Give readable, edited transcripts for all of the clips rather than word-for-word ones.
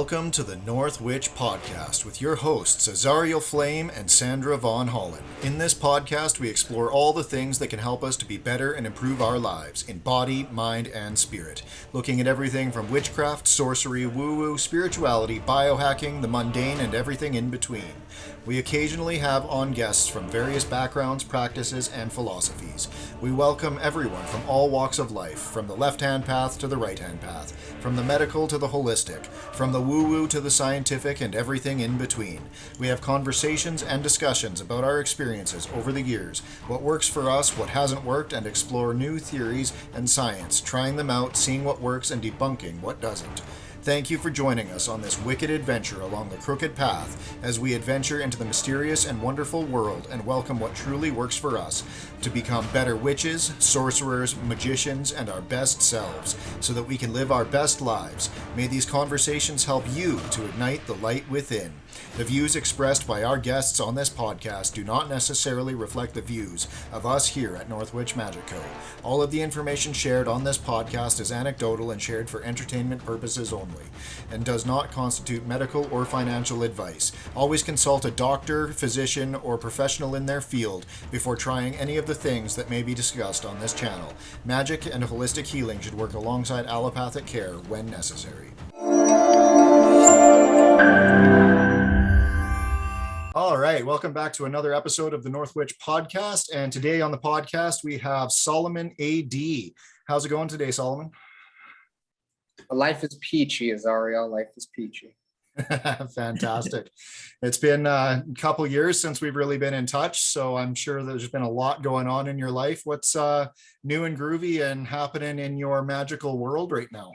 Welcome to the North Witch Podcast with your hosts Azariel Flame and Sandra Von Holland. In this podcast, we explore all the things that can help us to be better and improve our lives in body, mind, and spirit. Looking at everything from witchcraft, sorcery, woo-woo, spirituality, biohacking, the mundane, and everything in between. We occasionally have on guests from various backgrounds, practices, and philosophies. We welcome everyone from all walks of life, from the left-hand path to the right-hand path, from the medical to the holistic, from the woo-woo to the scientific, and everything in between. We have conversations and discussions about our experiences over the years, what works for us, what hasn't worked, and explore new theories and science, trying them out, seeing what works, and debunking what doesn't. Thank you for joining us on this wicked adventure along the crooked path as we adventure into the mysterious and wonderful world and welcome what truly works for us to become better witches, sorcerers, magicians, and our best selves so that we can live our best lives. May these conversations help you to ignite the light within. The views expressed by our guests on this podcast do not necessarily reflect the views of us here at Northwich Magic Co. All of the information shared on this podcast is anecdotal and shared for entertainment purposes only, and does not constitute medical or financial advice. Always consult a doctor, physician, or professional in their field before trying any of the things that may be discussed on this channel. Magic and holistic healing should work alongside allopathic care when necessary. All right, welcome back to another episode of the Northwich Podcast. And today on the podcast, we have Solomon A.D. How's it going today, Solomon? Life is peachy, Azariel. Life is peachy. Fantastic. It's been a couple years since we've really been in touch, so I'm sure there's been a lot going on in your life. What's new and groovy and happening in your magical world right now?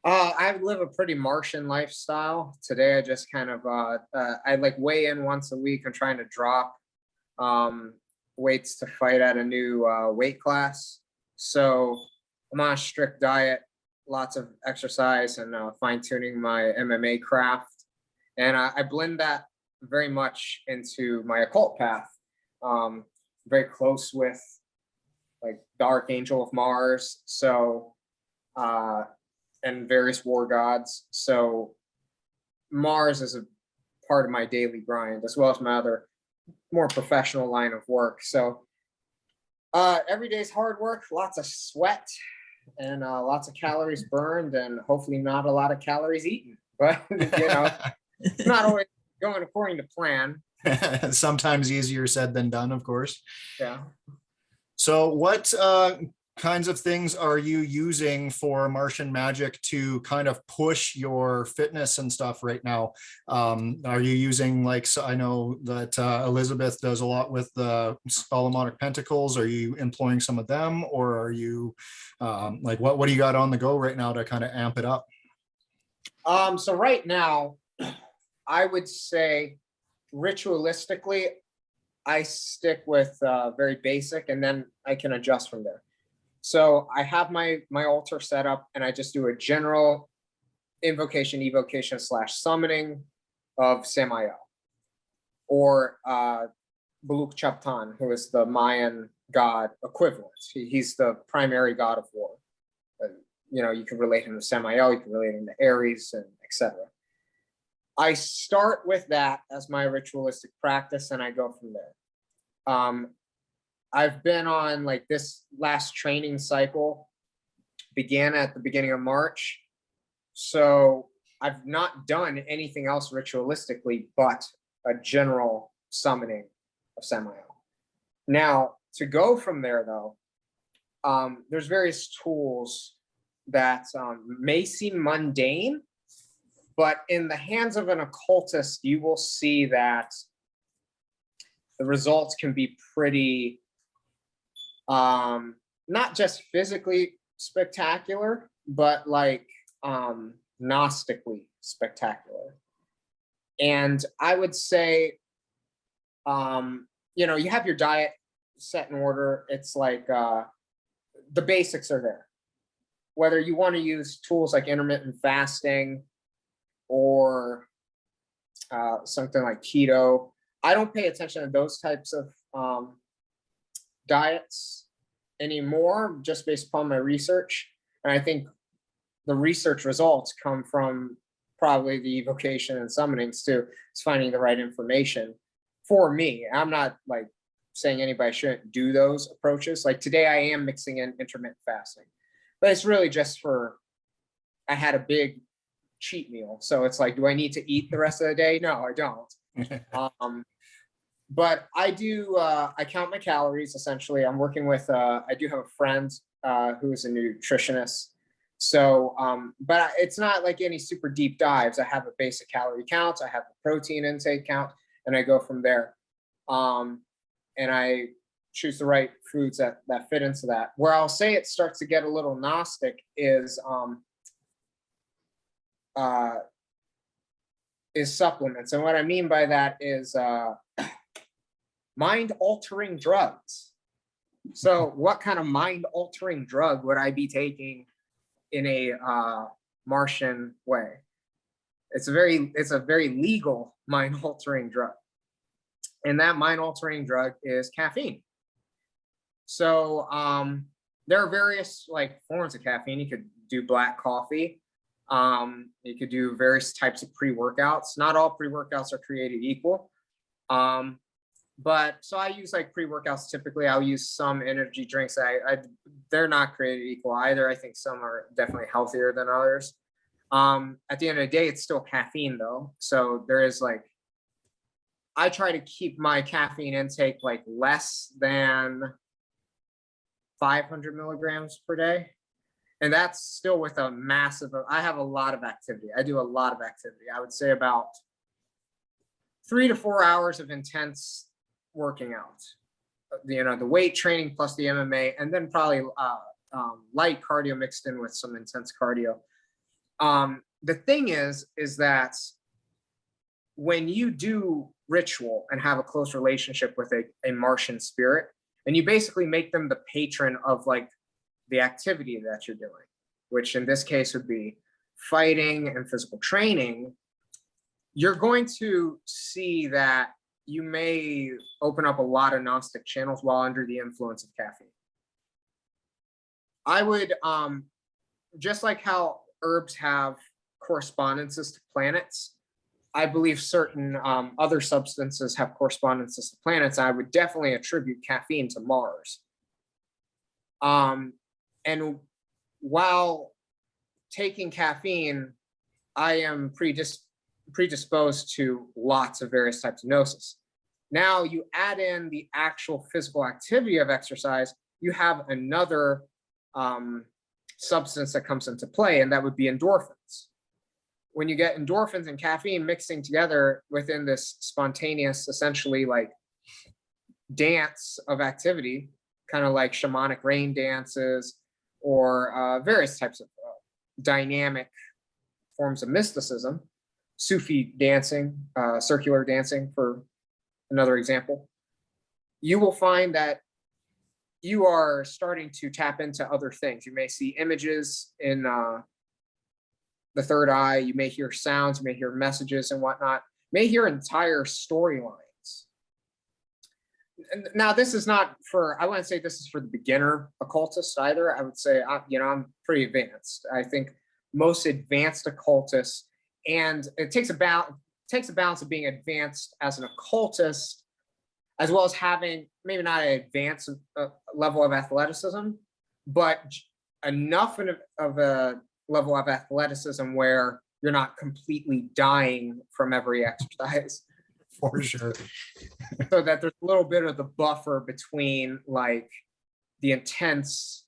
I live a pretty Martian lifestyle. Today, I just kind of, I like weigh in once a week. I'm trying to drop weights to fight at a new weight class. So I'm on a strict diet, lots of exercise, and fine tuning my MMA craft. And I blend that very much into my occult path. Very close with like the Archangel of Mars. So, and various war gods. So Mars is a part of my daily grind, as well as my other more professional line of work. So every day's hard work, lots of sweat, and lots of calories burned, and hopefully not a lot of calories eaten. But it's not always going according to plan. Sometimes easier said than done, of course. Yeah. So what kinds of things are you using for Martian magic to kind of push your fitness and stuff right now? Are you using, like, so I know that Elizabeth does a lot with the Solomonic Pentacles. Are you employing some of them, or are you like what do you got on the go right now to kind of amp it up? So right now, I would say ritualistically, I stick with very basic, and then I can adjust from there. So I have my altar set up, and I just do a general invocation, evocation / summoning of Samael, or Baruch Chaptan, who is the Mayan god equivalent. He's the primary god of war. You can relate him to Samael, you can relate him to Ares, and etc. I start with that as my ritualistic practice, and I go from there. I've been on, like, this last training cycle began at the beginning of March. So I've not done anything else ritualistically but a general summoning of Samael. Now, to go from there, though, there's various tools that may seem mundane, but in the hands of an occultist, you will see that the results can be pretty not just physically spectacular, but like gnostically spectacular. And I would say, you have your diet set in order. It's like the basics are there. Whether you want to use tools like intermittent fasting or something like keto, I don't pay attention to those types of diets anymore, just based upon my research. And I think the research results come from probably the evocation and summonings too. It's finding the right information for me. I'm not like saying anybody shouldn't do those approaches. Like today I am mixing in intermittent fasting, but it's really just for, I had a big cheat meal. So it's like, do I need to eat the rest of the day? No, I don't. But I do, I count my calories essentially. I'm working with, I do have a friend who is a nutritionist. So, but it's not like any super deep dives. I have a basic calorie count, I have a protein intake count, and I go from there. And I choose the right foods that fit into that. Where I'll say it starts to get a little Gnostic is supplements. And what I mean by that is mind-altering drugs. So what kind of mind-altering drug would I be taking in a Martian way? It's a very legal mind-altering drug. And that mind-altering drug is caffeine. So there are various like forms of caffeine. You could do black coffee. You could do various types of pre-workouts. Not all pre-workouts are created equal. But so I use like pre-workouts typically. I'll use some energy drinks. They're not created equal either. I think some are definitely healthier than others. At the end of the day, it's still caffeine though. So there is like, I try to keep my caffeine intake like less than 500 milligrams per day. And that's still with a massive, I have a lot of activity. I do a lot of activity. I would say about 3 to 4 hours of intense working out. You know, the weight training plus the MMA, and then probably light cardio mixed in with some intense cardio. The thing is that when you do ritual and have a close relationship with a Martian spirit, and you basically make them the patron of like the activity that you're doing, which in this case would be fighting and physical training, you're going to see that you may open up a lot of Gnostic channels while under the influence of caffeine. I would, just like how herbs have correspondences to planets, I believe certain other substances have correspondences to planets. I would definitely attribute caffeine to Mars. And while taking caffeine, I am predisposed to lots of various types of gnosis. Now you add in the actual physical activity of exercise, you have another substance that comes into play, and that would be endorphins. When you get endorphins and caffeine mixing together within this spontaneous, essentially like dance of activity, kind of like shamanic rain dances or various types of dynamic forms of mysticism, Sufi dancing, circular dancing for another example, you will find that you are starting to tap into other things. You may see images in the third eye, you may hear sounds, you may hear messages and whatnot, you may hear entire storylines. And now this is not for, I wouldn't say this is for the beginner occultist either. I would say, you know, I'm pretty advanced. I think most advanced occultists, and it takes a balance of being advanced as an occultist, as well as having maybe not an advanced level of athleticism, but enough of a level of athleticism where you're not completely dying from every exercise. For sure. So that there's a little bit of the buffer between like the intense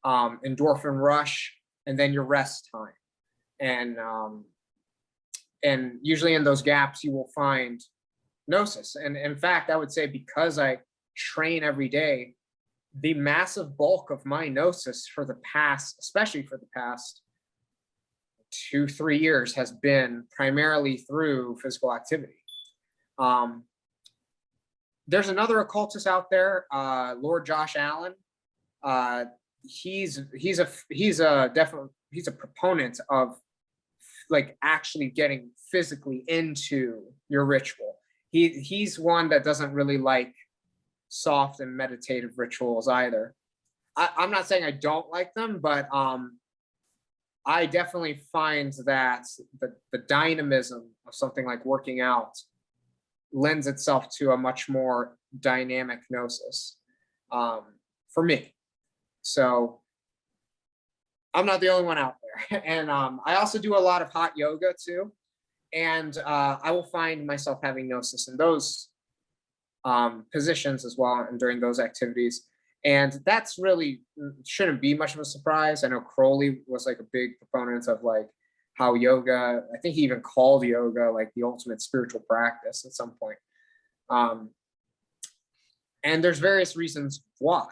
endorphin rush and then your rest time. And usually in those gaps, you will find gnosis. And in fact, I would say because I train every day, the massive bulk of my gnosis for the past, especially for the past 2-3 years, has been primarily through physical activity. There's another occultist out there, Lord Josh Allen. He's a proponent of like actually getting physically into your ritual. He's one that doesn't really like soft and meditative rituals either. I'm not saying I don't like them, but I definitely find that the dynamism of something like working out lends itself to a much more dynamic gnosis, for me. So I'm not the only one out there. And I also do a lot of hot yoga too. And I will find myself having gnosis in those positions as well and during those activities. And that's really shouldn't be much of a surprise. I know Crowley was like a big proponent of like how yoga, I think he even called yoga like the ultimate spiritual practice at some point. And there's various reasons why.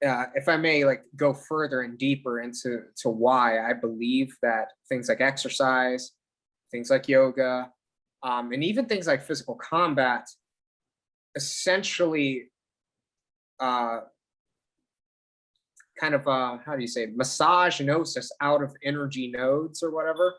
If I may like go further and deeper into why I believe that things like exercise, things like yoga, and even things like physical combat essentially kind of how do you say massage gnosis out of energy nodes or whatever,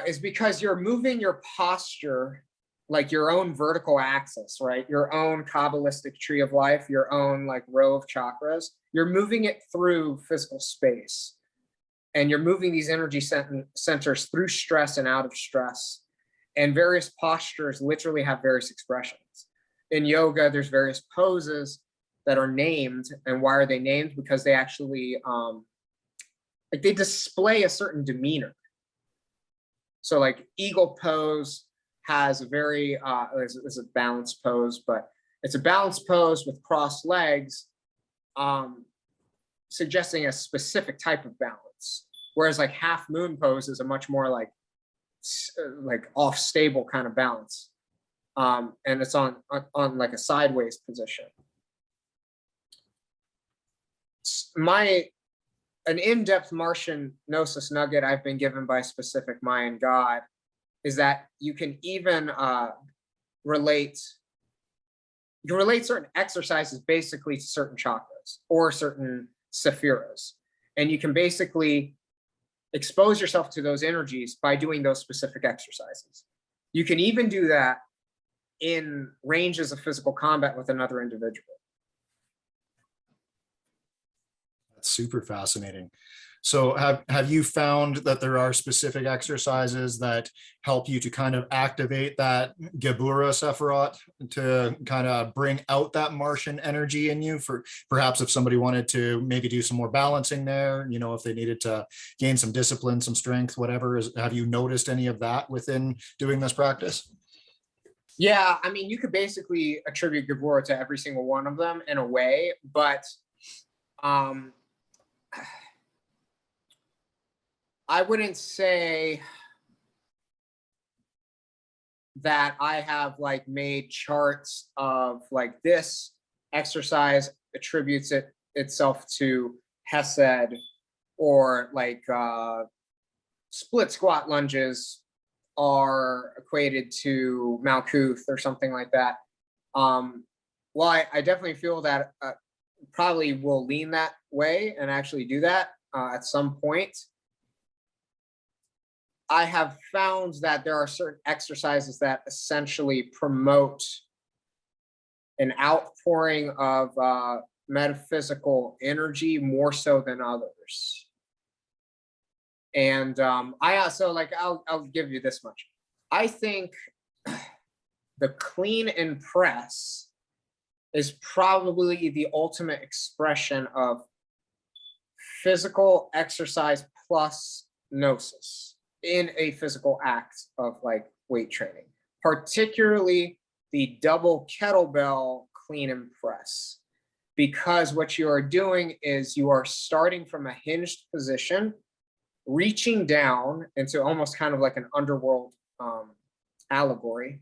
is because you're moving your posture like your own vertical axis, right? Your own Kabbalistic tree of life, your own like row of chakras. You're moving it through physical space. And you're moving these energy centers through stress and out of stress. And various postures literally have various expressions. In yoga, there's various poses that are named. And why are they named? Because they actually, like they display a certain demeanor. So like eagle pose has a very, it's a balanced pose, but it's a balanced pose with crossed legs, suggesting a specific type of balance. Whereas like half moon pose is a much more like off stable kind of balance. And it's on like a sideways position. An in-depth Martian gnosis nugget I've been given by a specific Mayan god is that you can even relate certain exercises basically to certain chakras or certain sephiras. And you can basically expose yourself to those energies by doing those specific exercises. You can even do that in ranges of physical combat with another individual. That's super fascinating. So have you found that there are specific exercises that help you to kind of activate that Gebura Sephiroth to kind of bring out that Martian energy in you, for perhaps if somebody wanted to maybe do some more balancing there, you know, if they needed to gain some discipline, some strength, whatever. Have you noticed any of that within doing this practice? Yeah, I mean, you could basically attribute Gebura to every single one of them in a way, but I wouldn't say that I have like made charts of like this exercise attributes itself to Hesed, or like split squat lunges are equated to Malkuth or something like that. Well, I definitely feel that probably will lean that way and actually do that at some point. I have found that there are certain exercises that essentially promote an outpouring of metaphysical energy more so than others. And I also like, I'll give you this much. I think the clean and press is probably the ultimate expression of physical exercise plus gnosis in a physical act of like weight training, particularly the double kettlebell clean and press, because what you are doing is you are starting from a hinged position, reaching down into almost kind of like an underworld allegory,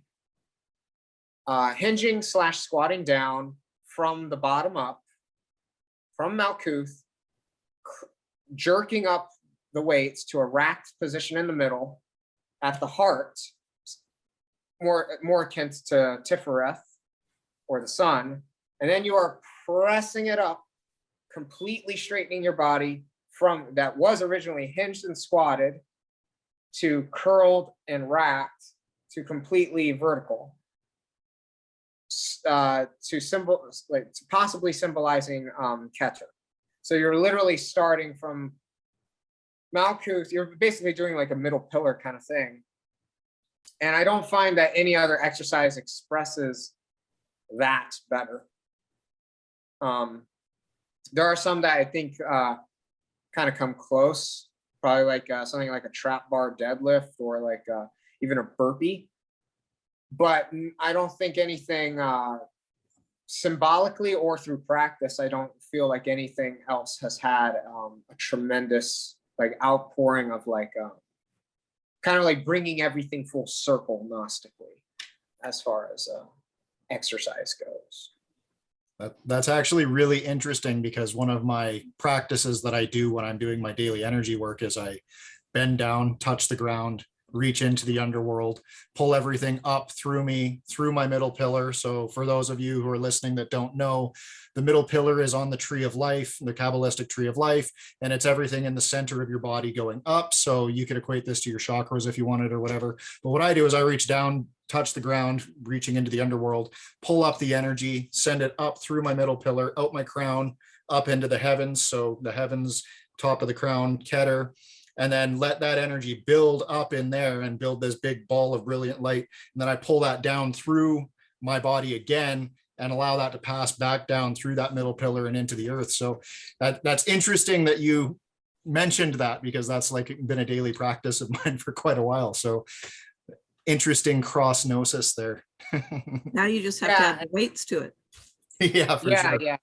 hinging / squatting down from the bottom up, from Malkuth, jerking up the weights to a racked position in the middle at the heart, more akin to Tifereth or the sun. And then you are pressing it up, completely straightening your body from that was originally hinged and squatted to curled and racked to completely vertical, to possibly symbolizing Keter. So you're literally starting from Malkuth. You're basically doing like a middle pillar kind of thing. And I don't find that any other exercise expresses that better. There are some that I think kind of come close, probably like something like a trap bar deadlift or like even a burpee. But I don't think anything symbolically or through practice, I don't feel like anything else has had a tremendous like outpouring of like kind of like bringing everything full circle gnostically as far as exercise goes. That's actually really interesting, because one of my practices that I do when I'm doing my daily energy work is I bend down, touch the ground, reach into the underworld, pull everything up through me, through my middle pillar. So for those of you who are listening that don't know, the middle pillar is on the tree of life, the Kabbalistic tree of life, and it's everything in the center of your body going up. So you could equate this to your chakras if you wanted or whatever. But what I do is I reach down, touch the ground, reaching into the underworld, pull up the energy, send it up through my middle pillar, out my crown, up into the heavens. So the heavens, top of the crown, Keter, and then let that energy build up in there and build this big ball of brilliant light. And then I pull that down through my body again and allow that to pass back down through that middle pillar and into the earth. So that's interesting that you mentioned that, because that's like been a daily practice of mine for quite a while. So interesting cross gnosis there. Now you just have to add the weights to it. Yeah, for sure. Yeah.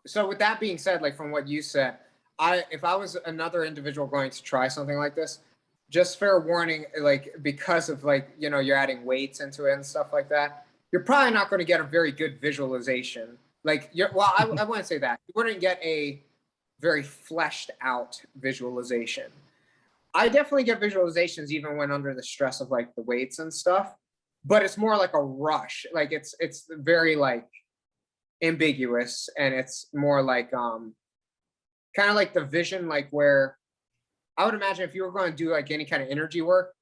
So with that being said, like from what you said, if I was another individual going to try something like this, just fair warning, like because of like, you know, you're adding weights into it and stuff like that, you're probably not going to get a very good visualization. Like I wouldn't say that. You wouldn't get a very fleshed out visualization. I definitely get visualizations even when under the stress of like the weights and stuff, but it's more like a rush. Like it's very like ambiguous, and it's more like kind of like the vision, like where I would imagine if you were going to do like any kind of energy work,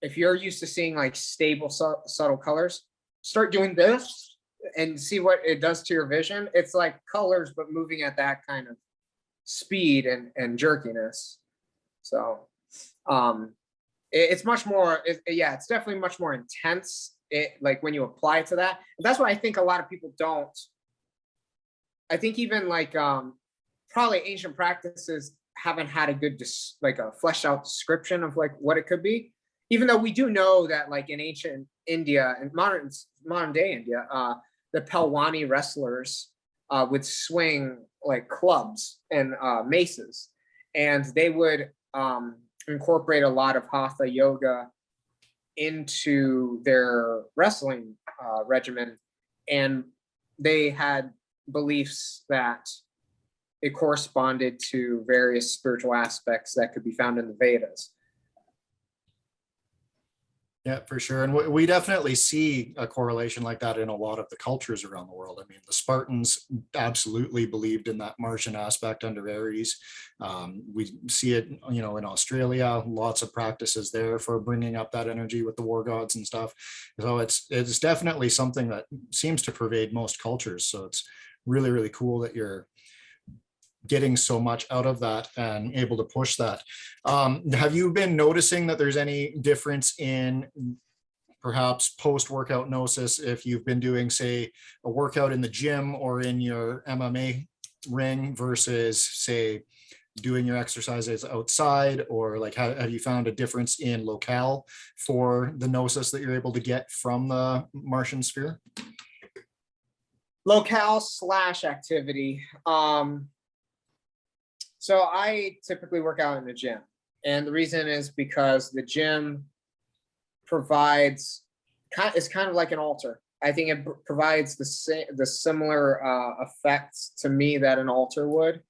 if you're used to seeing like stable, subtle colors, start doing this and see what it does to your vision. It's like colors, but moving at that kind of speed and jerkiness. So it's much more, it's definitely much more intense. Like when you apply it to that, and that's why I think a lot of people don't. I think even like probably ancient practices haven't had a good like a fleshed out description of like what it could be, even though we do know that like in ancient India and modern day India, the Pelwani wrestlers would swing like clubs and maces, and they would incorporate a lot of hatha yoga into their wrestling regimen, and they had beliefs that it corresponded to various spiritual aspects that could be found in the Vedas. Yeah, for sure. And we definitely see a correlation like that in a lot of the cultures around the world. I mean, the Spartans absolutely believed in that Martian aspect under Aries. We see it, you know, in Australia, lots of practices there for bringing up that energy with the war gods and stuff. So it's definitely something that seems to pervade most cultures. So it's really, really cool that you're getting so much out of that and able to push that. Have you been noticing that there's any difference in perhaps post-workout gnosis if you've been doing, say, a workout in the gym or in your MMA ring versus, say, doing your exercises outside? Or like, have you found a difference in locale for the gnosis that you're able to get from the Martian sphere? Locale / activity. So I typically work out in the gym, and the reason is because the gym is kind of like an altar. I think it provides the similar effects to me that an altar would,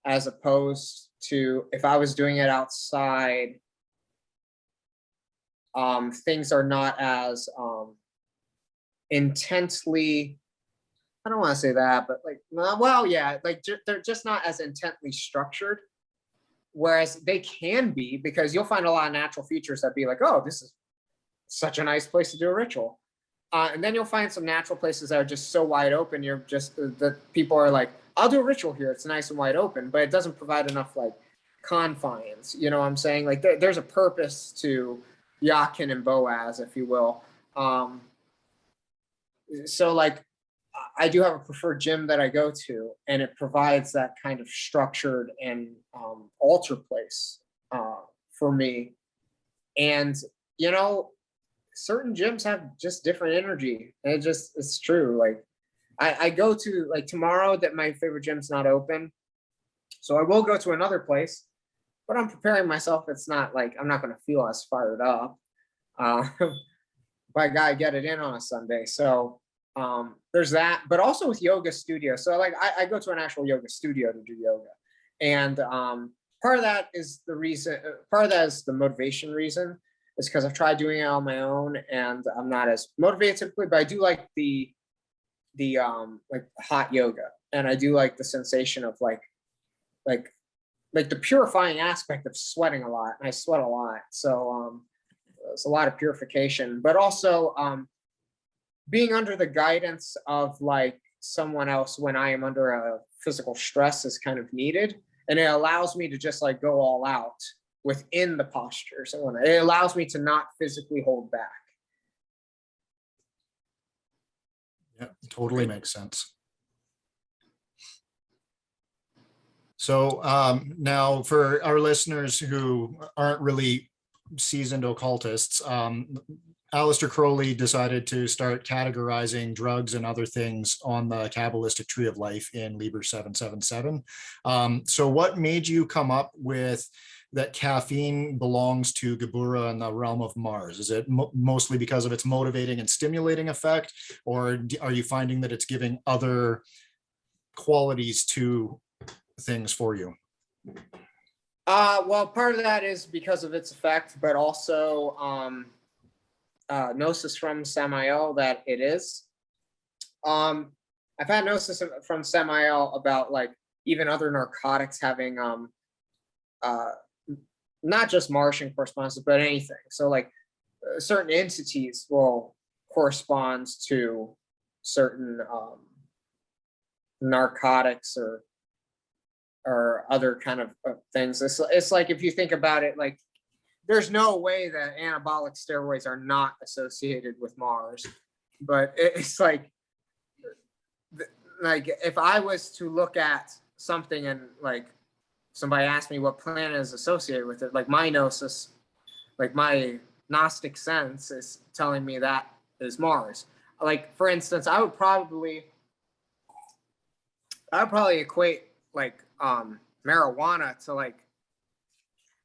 as opposed to if I was doing it outside. Things are not as intensely, I don't want to say that, but like, well, yeah, like they're just not as intently structured. Whereas they can be, because you'll find a lot of natural features that be like, oh, this is such a nice place to do a ritual. And then you'll find some natural places that are just so wide open. You're just, the people are like, I'll do a ritual here. It's nice and wide open, but it doesn't provide enough like confines. You know what I'm saying? Like there's a purpose to Yakin and Boaz, if you will. So like, I do have a preferred gym that I go to, and it provides that kind of structured and altar place for me. And, you know, certain gyms have just different energy. And it's true. Like I go to, like, tomorrow that my favorite gym's not open. So I will go to another place, but I'm preparing myself. It's not like, I'm not going to feel as fired up. But I gotta get it in on a Sunday. So there's that, but also with yoga studio. So like I go to an actual yoga studio to do yoga. And part of that is the reason, part of that is the motivation reason, is because I've tried doing it on my own and I'm not as motivated typically, but I do like the like hot yoga. And I do like the sensation of like the purifying aspect of sweating a lot. And I sweat a lot. So it's a lot of purification, but also being under the guidance of like someone else when I am under a physical stress is kind of needed. And it allows me to just like go all out within the posture. So it allows me to not physically hold back. Yeah, totally makes sense. So now for our listeners who aren't really seasoned occultists, Aleister Crowley decided to start categorizing drugs and other things on the Kabbalistic Tree of Life in Liber 777. So what made you come up with that caffeine belongs to Geburah in the realm of Mars? Is it mostly because of its motivating and stimulating effect, or are you finding that it's giving other qualities to things for you? Well, part of that is because of its effect, but also gnosis from Samael that it is. I've had gnosis from Samael about like even other narcotics having not just Martian correspondences, but anything. So like certain entities will correspond to certain narcotics or other kind of things. It's like, if you think about it, like there's no way that anabolic steroids are not associated with Mars, but it's like if I was to look at something and like somebody asked me what planet is associated with it, like my gnosis, like my Gnostic sense is telling me that is Mars. Like for instance, I would probably equate like marijuana to like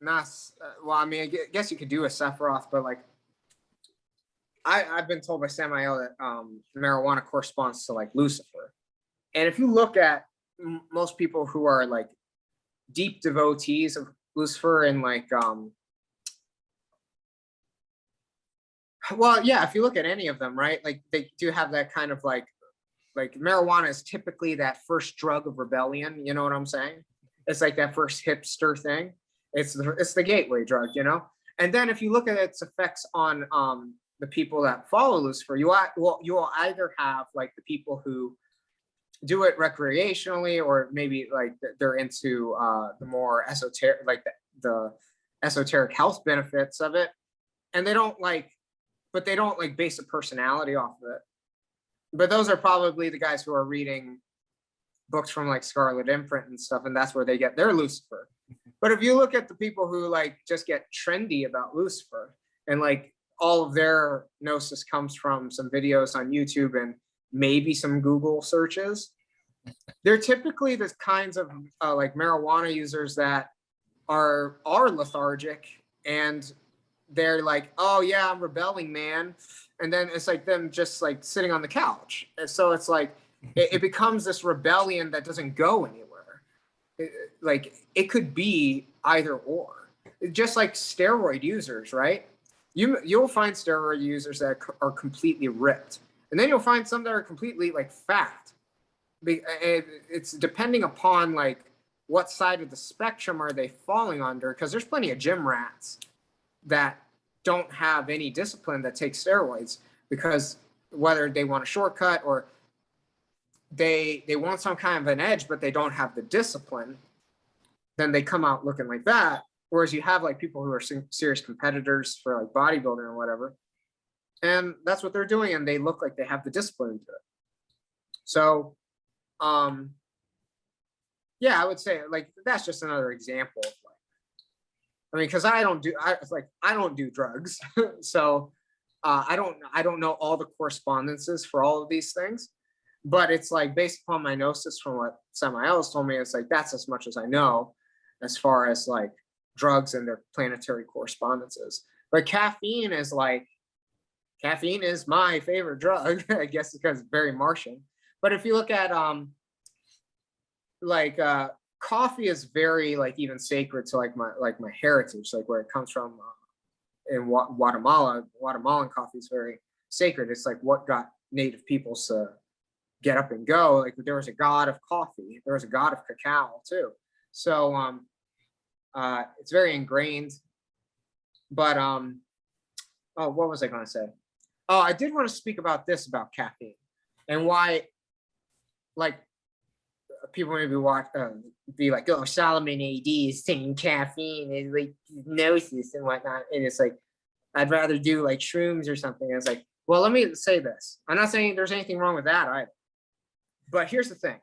well, I mean, I guess you could do a Sephiroth, but like I've been told by Samael that marijuana corresponds to like Lucifer. And if you look at most people who are like deep devotees of Lucifer and like well, yeah, if you look at any of them, right, like they do have that kind of like marijuana is typically that first drug of rebellion, you know what I'm saying? It's like that first hipster thing. It's the gateway drug, you know? And then if you look at its effects on the people that follow Lucifer, you will either have like the people who do it recreationally, or maybe like they're into the more esoteric, like the esoteric health benefits of it. And they don't like base a personality off of it. But those are probably the guys who are reading books from like Scarlet Imprint and stuff, and that's where they get their Lucifer. But if you look at the people who like just get trendy about Lucifer, and like all of their gnosis comes from some videos on YouTube and maybe some Google searches, they're typically the kinds of like marijuana users that are lethargic, and they're like, oh yeah, I'm rebelling, man. And then it's like them just like sitting on the couch. And so it's like, it becomes this rebellion that doesn't go anywhere. It could be either or. Just like steroid users, right? You'll find steroid users that are completely ripped. And then you'll find some that are completely like fat. It's depending upon like what side of the spectrum are they falling under, because there's plenty of gym rats that don't have any discipline that take steroids, because whether they want a shortcut or they want some kind of an edge, but they don't have the discipline, then they come out looking like that. Whereas you have like people who are serious competitors for like bodybuilding or whatever, and that's what they're doing, and they look like they have the discipline to it. So, yeah, I would say like that's just another example of like, I mean, because I don't do drugs, so I don't know all the correspondences for all of these things, but it's like based upon my gnosis from what somebody else told me, it's like that's as much as I know as far as like drugs and their planetary correspondences. But caffeine is my favorite drug, I guess, because it's very Martian. But if you look at coffee is very like even sacred to like my heritage, like where it comes from in Guatemala. Guatemalan coffee is very sacred. It's like what got native peoples to get up and go. Like there was a god of coffee, there was a god of cacao too. So it's very ingrained. But what was I going to say? Oh, I did want to speak about caffeine and why, like, people maybe be like, oh, Solomon AD is saying caffeine is like gnosis and whatnot, and it's like I'd rather do like shrooms or something. And it's like, well, let me say this. I'm not saying there's anything wrong with that either. But here's the thing: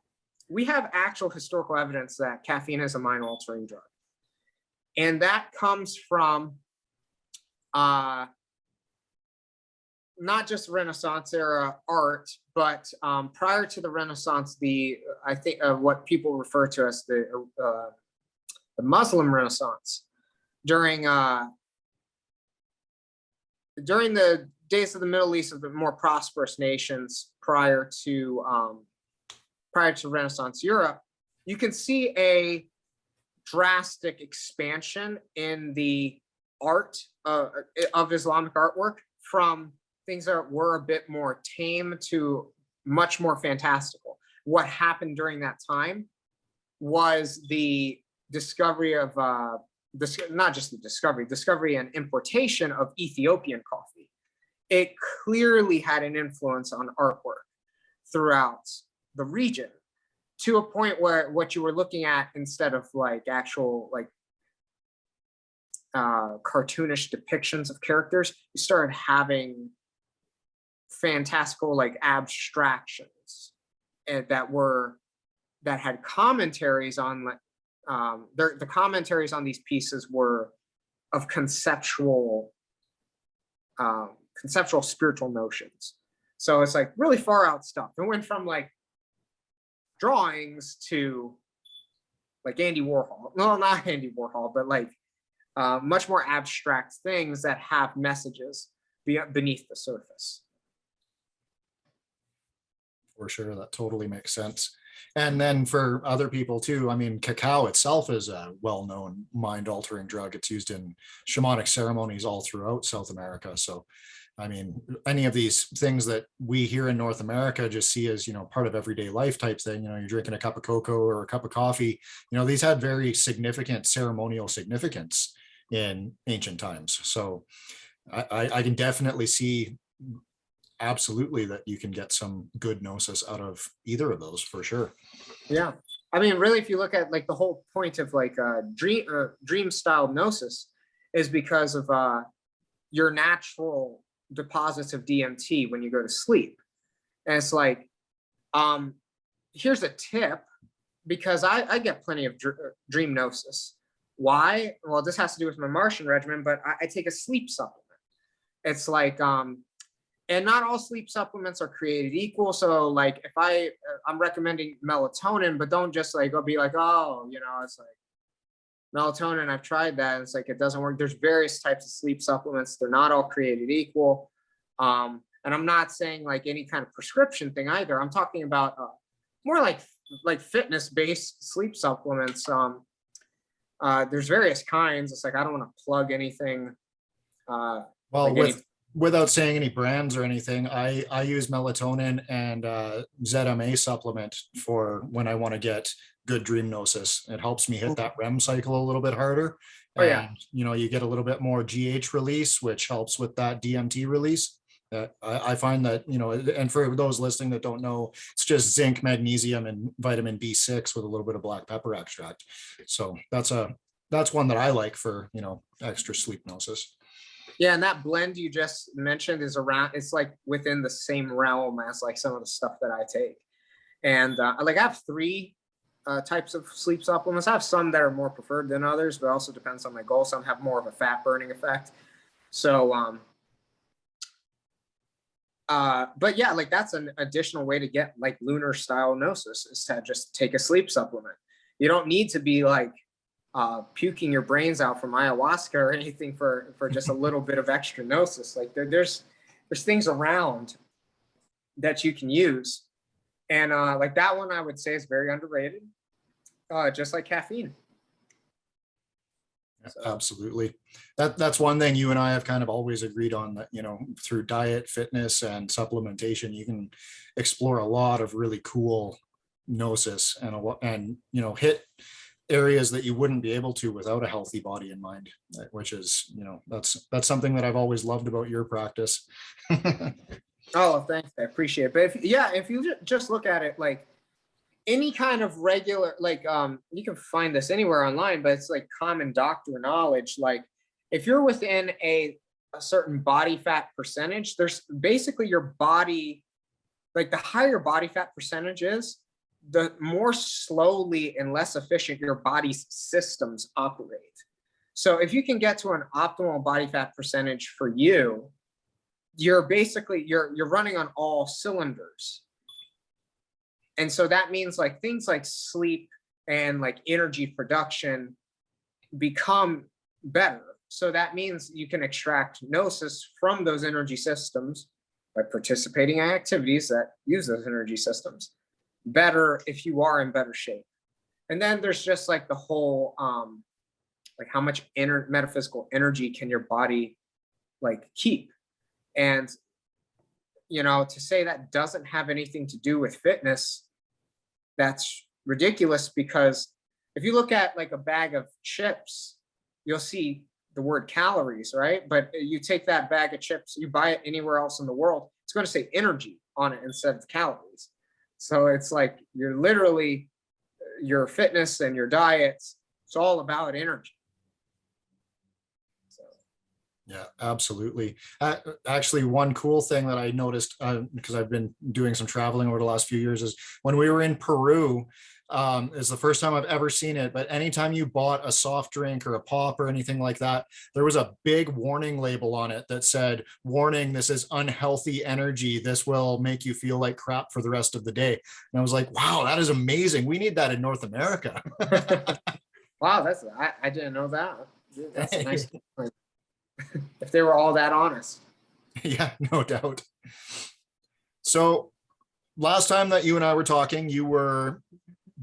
we have actual historical evidence that caffeine is a mind-altering drug, and that comes from not just Renaissance era art, but prior to the Renaissance, I think what people refer to as the Muslim Renaissance, during the days of the Middle East, of the more prosperous nations prior to Renaissance Europe, you can see a drastic expansion in the art of Islamic artwork from things that were a bit more tame to much more fantastical. What happened during that time was the discovery of not just the discovery and importation of Ethiopian coffee. It clearly had an influence on artwork throughout the region, to a point where what you were looking at, instead of like actual like cartoonish depictions of characters, you started having fantastical like abstractions that had commentaries on the commentaries on these pieces were of conceptual spiritual notions. So it's like really far out stuff. It went from like drawings to like Andy Warhol. No, not Andy Warhol, but like much more abstract things that have messages beneath the surface. For sure, that totally makes sense. And then for other people too, I mean, cacao itself is a well-known mind-altering drug. It's used in shamanic ceremonies all throughout South America. So, I mean, any of these things that we here in North America just see as, part of everyday life type thing, you're drinking a cup of cocoa or a cup of coffee, these had very significant ceremonial significance in ancient times. So I can definitely see absolutely that you can get some good gnosis out of either of those for sure. Yeah, I mean, really, if you look at like the whole point of like dream style gnosis is because of your natural deposits of DMT when you go to sleep. And it's like, here's a tip, because I get plenty of dream gnosis. Why? Well, this has to do with my Martian regimen, but I take a sleep supplement. It's like and not all sleep supplements are created equal. So like if I'm recommending melatonin, but don't just like go be like, oh, it's like melatonin, I've tried that. It's like, it doesn't work. There's various types of sleep supplements. They're not all created equal. And I'm not saying like any kind of prescription thing either. I'm talking about more like fitness-based sleep supplements. There's various kinds. It's like, I don't want to plug anything. Without saying any brands or anything, I use melatonin and ZMA supplement for when I want to get good dream gnosis. It helps me hit that REM cycle a little bit harder. Oh, yeah. And, you get a little bit more GH release, which helps with that DMT release. I find that, and for those listening that don't know, it's just zinc, magnesium, and vitamin B6 with a little bit of black pepper extract. So that's one that I like for, extra sleep gnosis. Yeah, and that blend you just mentioned is around, it's like within the same realm as like some of the stuff that I take. And like I have three types of sleep supplements. I have some that are more preferred than others, but it also depends on my goal. Some have more of a fat burning effect. So, but yeah, like that's an additional way to get like lunar style gnosis, is to just take a sleep supplement. You don't need to be like puking your brains out from ayahuasca or anything for just a little bit of extra gnosis. Like there's things around that you can use. And like that one I would say is very underrated, just like caffeine. So. Absolutely. That's one thing you and I have kind of always agreed on, that, through diet, fitness, and supplementation, you can explore a lot of really cool gnosis and hit areas that you wouldn't be able to without a healthy body and mind, which is, that's something that I've always loved about your practice. Oh, thanks. I appreciate it. But if you just look at it, like any kind of regular, like, you can find this anywhere online, but it's like common doctor knowledge. Like if you're within a certain body fat percentage, there's basically your body, like the higher body fat percentage is, the more slowly and less efficient your body's systems operate. So if you can get to an optimal body fat percentage for you, you're basically, you're running on all cylinders. And so that means like things like sleep and like energy production become better. So that means you can extract gnosis from those energy systems by participating in activities that use those energy systems better if you are in better shape. And then there's just like the whole like how much metaphysical energy can your body like keep. And to say that doesn't have anything to do with fitness, that's ridiculous, because if you look at like a bag of chips, you'll see the word calories, right? But you take that bag of chips, you buy it anywhere else in the world, it's going to say energy on it instead of calories. So it's like you're literally, your fitness and your diets, it's all about energy. So. Yeah, absolutely. Actually, one cool thing that I noticed, because I've been doing some traveling over the last few years, is when we were in Peru, is the first time I've ever seen it, but anytime you bought a soft drink or a pop or anything like that, there was a big warning label on it that said, warning, this is unhealthy energy. This will make you feel like crap for the rest of the day. And I was like, wow, that is amazing. We need that in North America. Wow, I didn't know that. That's a nice point. If they were all that honest. Yeah, no doubt. So last time that you and I were talking, you were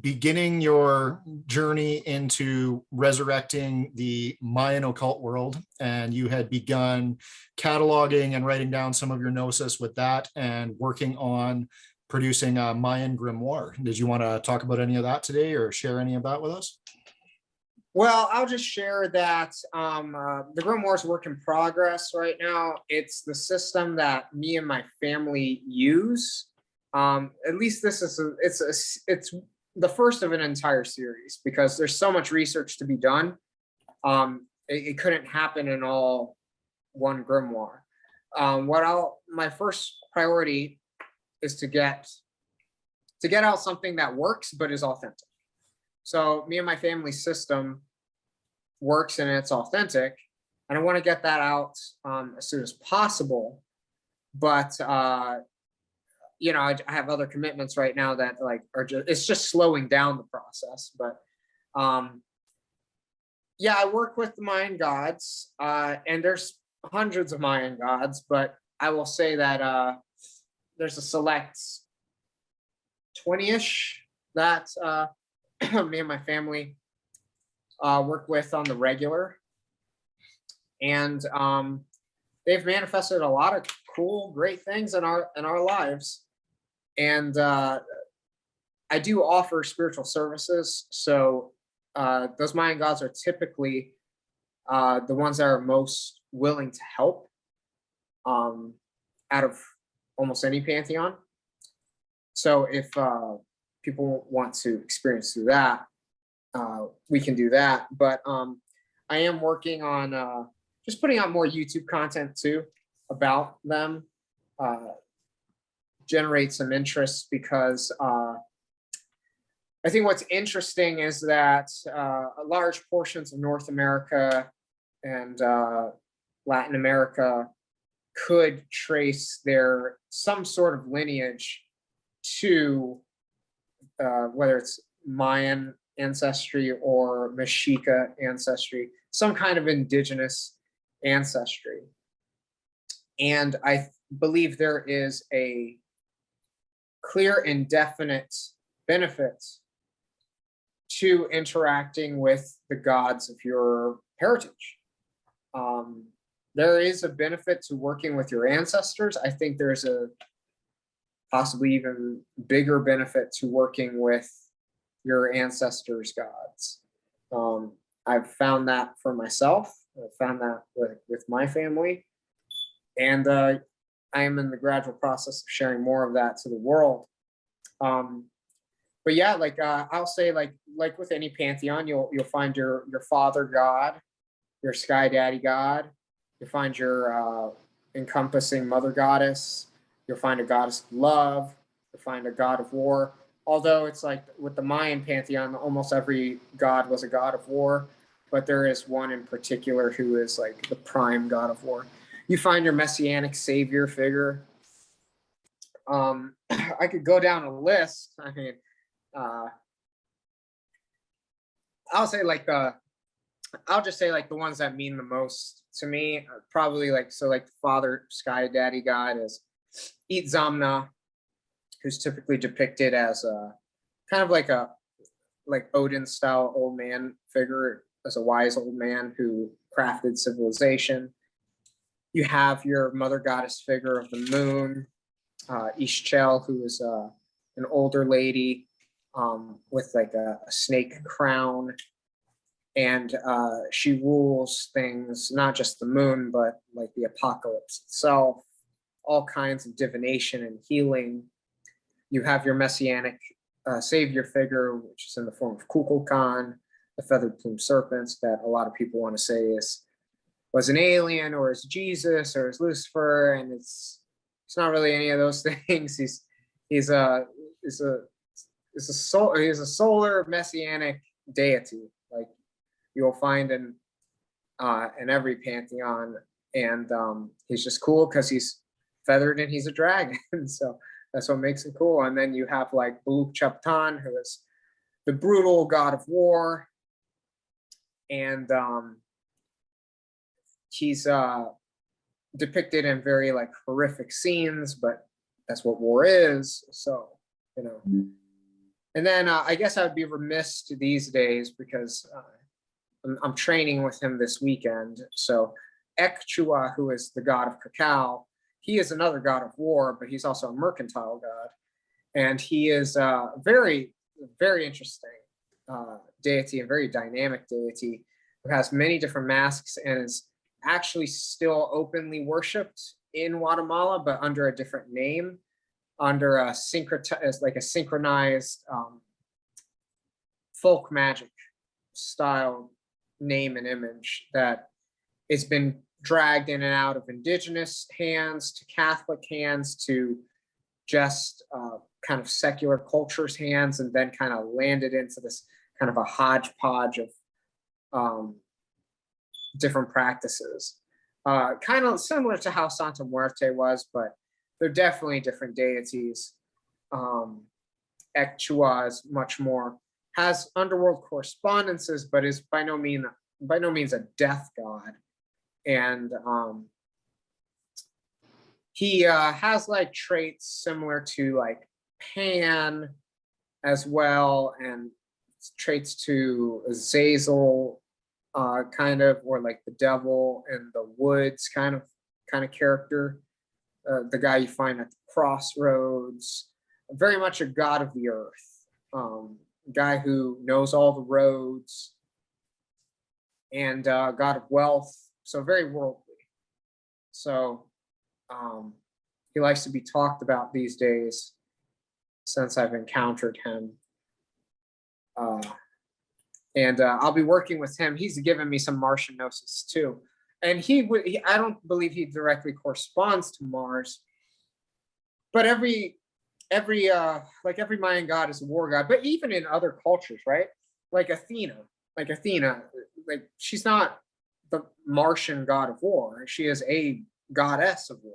beginning your journey into resurrecting the Mayan occult world, and you had begun cataloging and writing down some of your gnosis with that, and working on producing a Mayan grimoire. Did you want to talk about any of that today, or share any of that with us? Well, I'll just share that the grimoire is a work in progress right now. It's the system that me and my family use. At least this is it's the first of an entire series, because there's so much research to be done. It couldn't happen in all one grimoire. My first priority is to get out something that works but is authentic. So me and my family's system works and it's authentic, and I want to get that out as soon as possible. But I have other commitments right now that it's just slowing down the process. But I work with the Mayan gods, and there's hundreds of Mayan gods, but I will say that there's a select 20-ish that me and my family work with on the regular, and they've manifested a lot of cool, great things in our lives. And I do offer spiritual services, so those Mayan gods are typically the ones that are most willing to help. out of almost any pantheon. So if people want to experience through that, we can do that. But I am working on just putting out more YouTube content too about them, generate some interest, because I think what's interesting is that large portions of North America and Latin America could trace their some sort of lineage to whether it's Mayan ancestry or Mexica ancestry, some kind of indigenous ancestry. And I believe there is a clear and definite benefit to interacting with the gods of your heritage. There is a benefit to working with your ancestors. I think there's a possibly even bigger benefit to working with your ancestors' gods. I've found that for myself. I've found that with my family. And I am in the gradual process of sharing more of that to the world. But yeah, like I'll say, like with any pantheon, you'll find your father god, your sky daddy god. You'll find your encompassing mother goddess. You'll find a goddess of love. You'll find a god of war. Although it's like with the Mayan pantheon, almost every god was a god of war, but there is one in particular who is like the prime god of war. You find your messianic savior figure. I could go down a list. I mean, I'll say like I'll just say like the ones that mean the most to me are probably like, so like the father sky daddy god is Itzamna, who's typically depicted as a kind of like Odin style old man figure, as a wise old man who crafted civilization. You have your mother goddess figure of the moon, Ishchel, who is an older lady with like a snake crown. And she rules things, not just the moon, but like the apocalypse itself, all kinds of divination and healing. You have your messianic savior figure, which is in the form of Kukulkan, the feathered plumed serpents that a lot of people want to say was an alien, or is Jesus, or is Lucifer, and it's not really any of those things. He's a solar messianic deity, like you'll find in every pantheon, and he's just cool because he's feathered and he's a dragon. So that's what makes him cool. And then you have like Baluch Chaptan, who is the brutal god of war, and he's depicted in very like horrific scenes, but that's what war is. So, you know. And then I guess I would be remiss these days because I'm training with him this weekend. So Ekchua, who is the god of cacao, he is another god of war, but he's also a mercantile god. And he is a very, very interesting deity, a very dynamic deity who has many different masks and is actually still openly worshipped in Guatemala, but under a different name, under a synchronized folk magic style name and image that has been dragged in and out of indigenous hands to Catholic hands to just kind of secular culture's hands, and then kind of landed into this kind of a hodgepodge of different practices. Kind of similar to how Santa Muerte was, but they're definitely different deities. Ekchua is much more, has underworld correspondences, but is by no means a death god. And he has like traits similar to like Pan as well, and traits to Azazel, kind of, or like the devil in the woods kind of character. The guy you find at the crossroads, very much a god of the earth, guy who knows all the roads, and god of wealth, so very worldly. So he likes to be talked about these days since I've encountered him. And I'll be working with him. He's given me some Martian gnosis too. And I don't believe he directly corresponds to Mars, but every Mayan god is a war god, but even in other cultures, right? Like Athena, like she's not the Martian god of war. She is a goddess of war,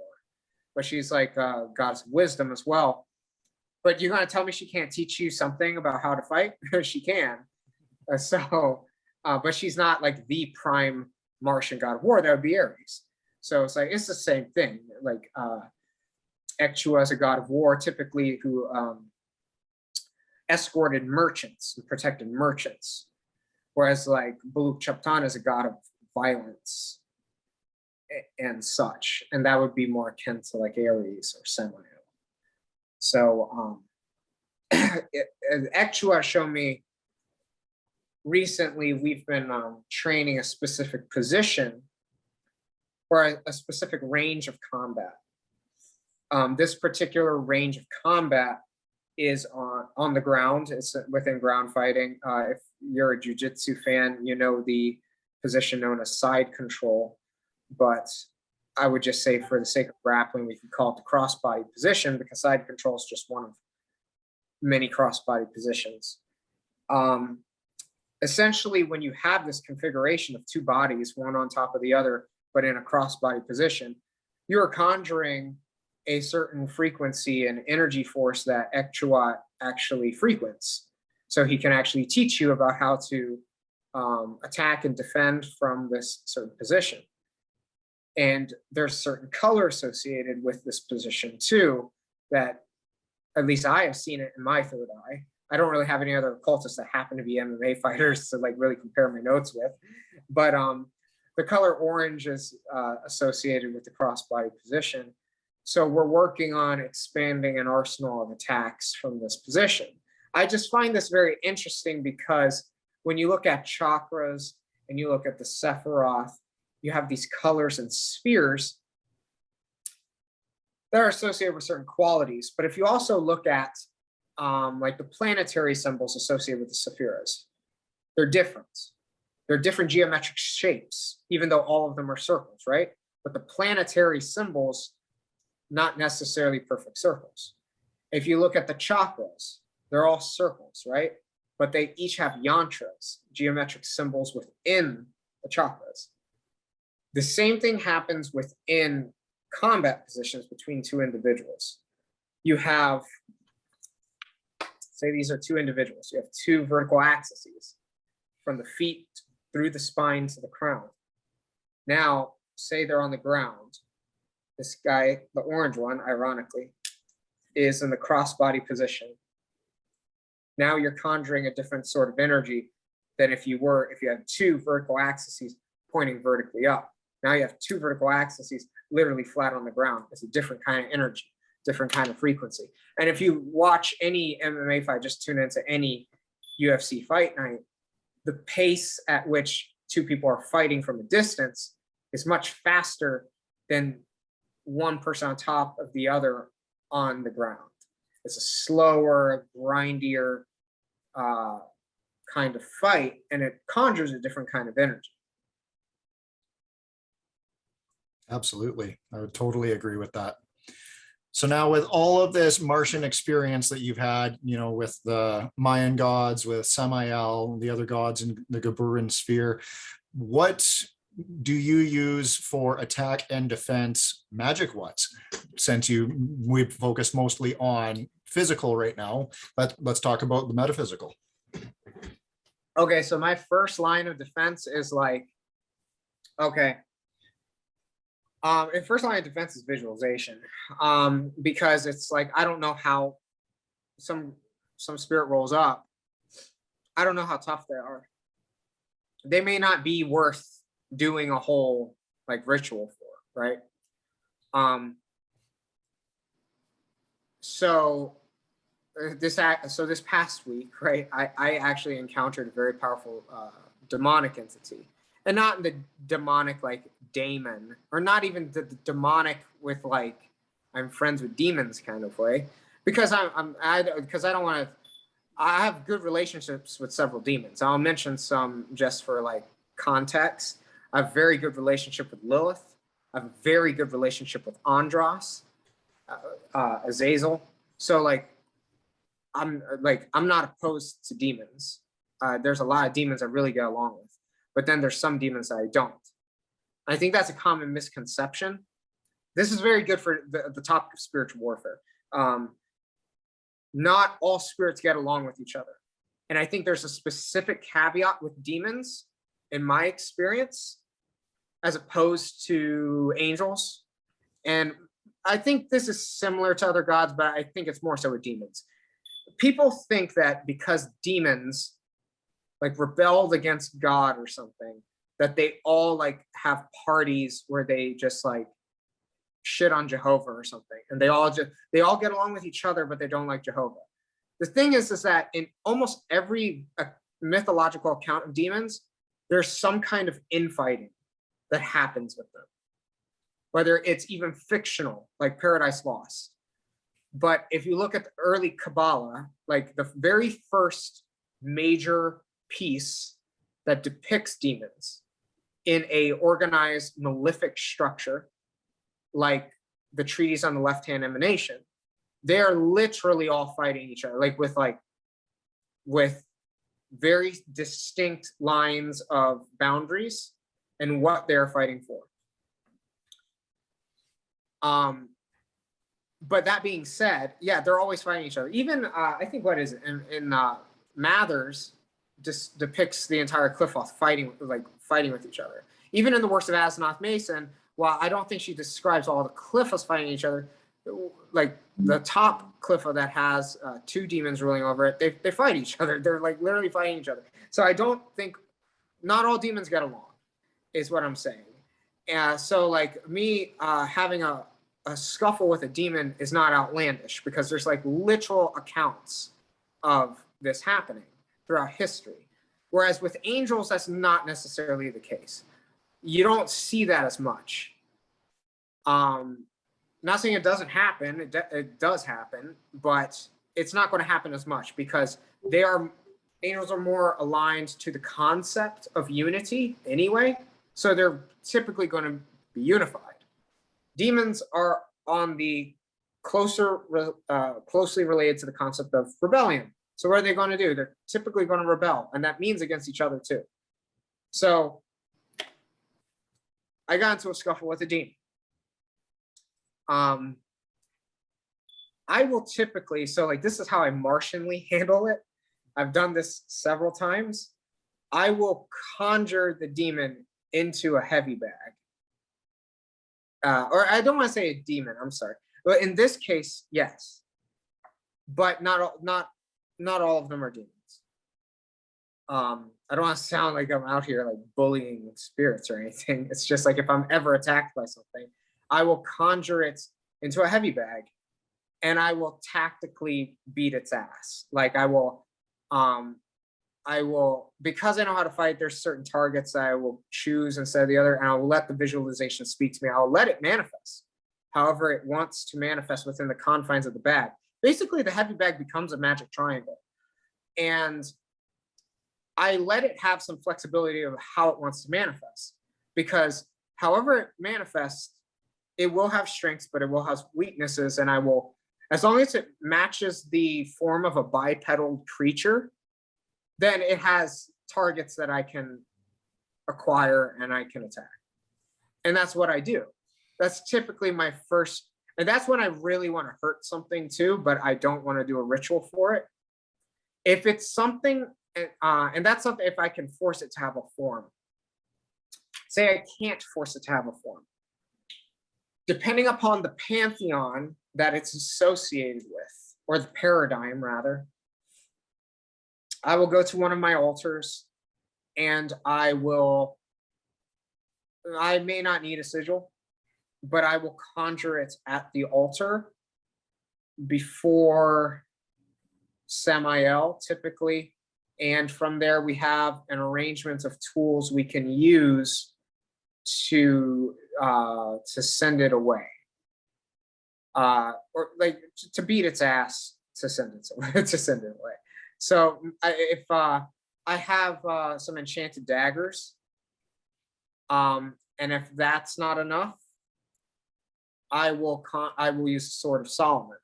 but she's like a goddess of wisdom as well. But you're gonna tell me she can't teach you something about how to fight? She can. But she's not like the prime Martian god of war. That would be Ares. So it's like it's the same thing. Like Ekchua is a god of war, typically who escorted merchants and protected merchants, whereas like Buluk Chaptan is a god of violence and such, and that would be more akin to like Ares or Samael. So Ekchua showed me recently. We've been training a specific position or a specific range of combat. This particular range of combat is on the ground. It's within ground fighting. If you're a jiu-jitsu fan, you know the position known as side control. But I would just say for the sake of grappling, we could call it the crossbody position because side control is just one of many crossbody positions. Essentially, when you have this configuration of two bodies, one on top of the other, but in a crossbody position, you're conjuring a certain frequency and energy force that Ekchua actually frequents. So he can actually teach you about how to attack and defend from this certain position. And there's certain color associated with this position too, that at least I have seen it in my third eye. I don't really have any other occultists that happen to be MMA fighters to like really compare my notes with. But the color orange is associated with the crossbody position. So we're working on expanding an arsenal of attacks from this position. I just find this very interesting because when you look at chakras and you look at the Sephiroth, you have these colors and spheres that are associated with certain qualities. But if you also look at like the planetary symbols associated with the Sephiras, they're different. They're different geometric shapes, even though all of them are circles, right? But the planetary symbols, not necessarily perfect circles. If you look at the chakras, they're all circles, right? But they each have yantras, geometric symbols within the chakras. The same thing happens within combat positions between two individuals. You have, say these are two individuals. You have two vertical axes from the feet through the spine to the crown. Now, say they're on the ground. This guy, the orange one, ironically, is in the crossbody position. Now you're conjuring a different sort of energy than if you had two vertical axes pointing vertically up. Now you have two vertical axes literally flat on the ground. It's a different kind of energy, different kind of frequency. And if you watch any MMA fight, just tune into any UFC fight night, the pace at which two people are fighting from a distance is much faster than one person on top of the other on the ground. It's a slower, grindier kind of fight, and it conjures a different kind of energy. Absolutely. I would totally agree with that. So now with all of this Martian experience that you've had, you know, with the Mayan gods, with Samael, the other gods in the Gaburan sphere, what do you use for attack and defense magic-wise? Since we've focused mostly on physical right now, let's talk about the metaphysical. Okay, so my first line of defense is like, okay. First line of defense is visualization, because it's like, I don't know how some spirit rolls up. I don't know how tough they are. They may not be worth doing a whole like ritual for, right? So this past week, right, I actually encountered a very powerful demonic entity. And not the demonic like daemon, or not even the demonic with like I'm friends with demons kind of way, because because I don't want to. I have good relationships with several demons. I'll mention some just for like context. I have a very good relationship with Lilith. I have a very good relationship with Andros, Azazel. So I'm not opposed to demons. There's a lot of demons I really get along with, but then there's some demons that I don't. I think that's a common misconception. This is very good for the topic of spiritual warfare. Not all spirits get along with each other. And I think there's a specific caveat with demons, in my experience, as opposed to angels. And I think this is similar to other gods, but I think it's more so with demons. People think that because demons like rebelled against God or something, that they all like have parties where they just like shit on Jehovah or something, and they all get along with each other, but they don't like Jehovah. The thing is that in almost every mythological account of demons, there's some kind of infighting that happens with them, whether it's even fictional, like Paradise Lost. But if you look at the early Kabbalah, like the very first major piece that depicts demons in a organized malefic structure, like the treaties on the left-hand emanation, they are literally all fighting each other, with very distinct lines of boundaries and what they're fighting for. But that being said, yeah, they're always fighting each other. Even I think what is it in Mathers just depicts the entire Qliphoth fighting with each other. Even in the works of Asenath Mason, while I don't think she describes all the Qliphoths fighting each other, like the top Qliphoth that has two demons ruling over it, they fight each other. They're like literally fighting each other. So I don't think, not all demons get along, is what I'm saying. So like me having a scuffle with a demon is not outlandish, because there's like literal accounts of this happening throughout history. Whereas with angels, that's not necessarily the case. You don't see that as much. Not saying it doesn't happen, it does happen, but it's not going to happen as much, because angels are more aligned to the concept of unity anyway, so they're typically going to be unified. Demons are on the closely related to the concept of rebellion. So what are they going to do? They're typically going to rebel, and that means against each other too. So I got into a scuffle with a demon. I will typically, so like this is how I Martianly handle it. I've done this several times. I will conjure the demon into a heavy bag. Or I don't want to say a demon, I'm sorry. But in this case, yes. But not all of them are demons. I don't want to sound like I'm out here like bullying spirits or anything. It's just like if I'm ever attacked by something, I will conjure it into a heavy bag, and I will tactically beat its ass. Like I will, because I know how to fight, there's certain targets I will choose instead of the other, and I'll let the visualization speak to me. I'll let it manifest however it wants to manifest within the confines of the bag. Basically, the heavy bag becomes a magic triangle, and I let it have some flexibility of how it wants to manifest, because however it manifests, it will have strengths, but it will have weaknesses, and I will, as long as it matches the form of a bipedal creature, then it has targets that I can acquire and I can attack. And that's what I do. That's typically my first, and that's when I really want to hurt something too, but I don't want to do a ritual for it. If it's something, and that's something if I can force it to have a form. Say I can't force it to have a form. Depending upon the pantheon that it's associated with, or the paradigm rather, I will go to one of my altars, and I may not need a sigil, but I will conjure it at the altar before Samael typically. And from there, we have an arrangement of tools we can use to send it away. or like to beat its ass to send it to send it away. So if I have some enchanted daggers, and if that's not enough, I will use the Sword of Solomon.